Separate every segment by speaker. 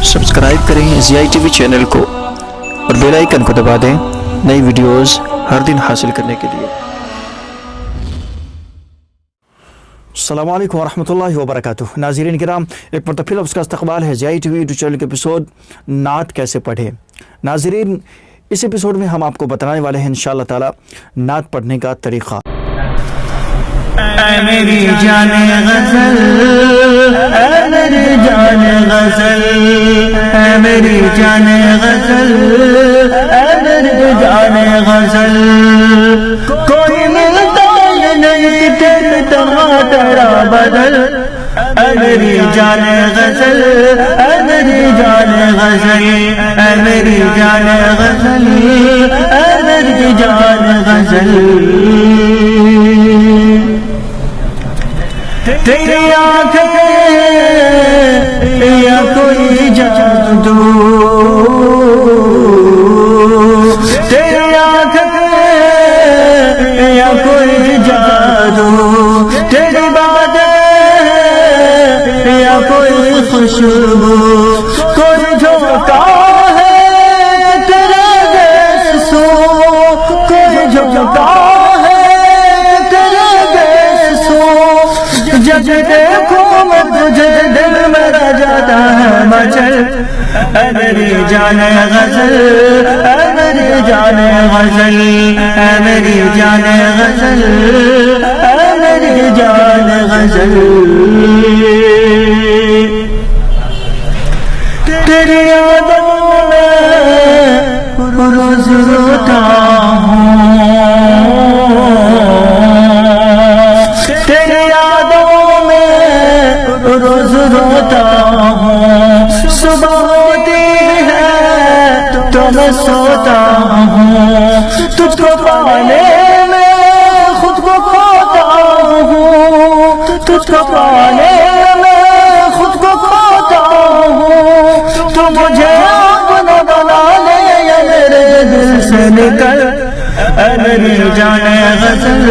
Speaker 1: Subscribe کریں Zia T V channel کو اور بیل آئیکن کو دبا دیں نئی ویڈیوز ہر دن حاصل کرنے کے لیے۔ السلام علیکم ورحمۃ اللہ وبرکاتہ۔ ناظرین کرام، ایک مرتبہ آپ کا استقبال ہے Zia T V YouTube channel کے ایپیسوڈ نعت کیسے پڑھیں۔ ناظرین، اس ایپیسوڈ میں ہم آپ کو بتانے والے ہیں انشاءاللہ تعالی نعت پڑھنے کا طریقہ۔
Speaker 2: اے میری جان غزل، اے میری جان غزل، اے میری جان غزل، اے میری جان غزل، کوئی ملتا نہیں تیرے طرح تیرا بدل۔ اے میری جان غزل، اے میری جان غزل، اے میری جان غزل، اے میری جان غزل، تیری آنکھیں یا کوئی جادو، تیری آنکھیں یا کوئی جادو، تیری باتیں یا کوئی خوشبو، کوئی جھوکا ہے تیرے جیسو، کوئی جھوکا جب دیکھوں میں تجھے دل میرا جاتا ہے مچل۔ اے میری جان غزل، اے میری جان غزل، اے میری جان غزل، اے میری جان غزل، تیری یادوں میں روز روتا ہوں، روز روتا ہوں، صبح ہوتی ہے تو میں سوتا ہوں، تجھ کو پانے میں خود کو کھوتا ہوں، تجھ کو پانے میں خود کو کھوتا ہوں، تو مجھے اپنا بنا لے یا میرے دل سے نکل۔ اے میری جان غزل،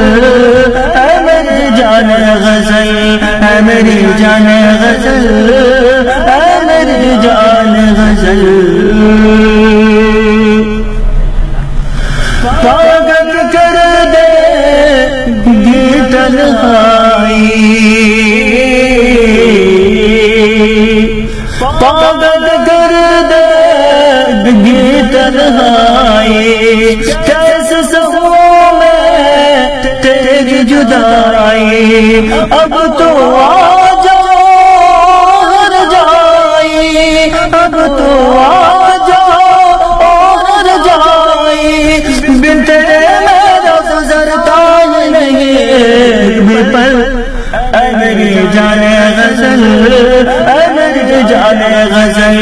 Speaker 2: اے میری جان غزل، اے میری جان غزل، اے میری جان غزل، پاگل کر دے گی تنہائی، پاگل کر دے گی تنہائی، کیسے سہوں میں تیری جدائی، اب تو آ جاؤ ہر جائی، اب تو آ جاؤ ہر جائی، بن تیرے میرا گزرتا ہی نہیں ایک بھی پل۔ اے میری جان غزل، اے میری جان غزل،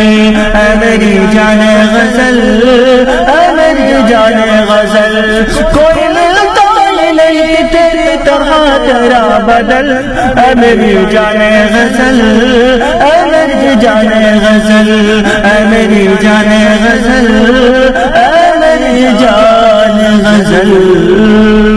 Speaker 2: اے میری جان غزل، اے میری جان غزل، کوئی ملتا ہی نہیں تیری طرح تیرا بدل۔ اے میری جان غزل، اے میری جان غزل، اے میری جان غزل، اے میری جان غزل۔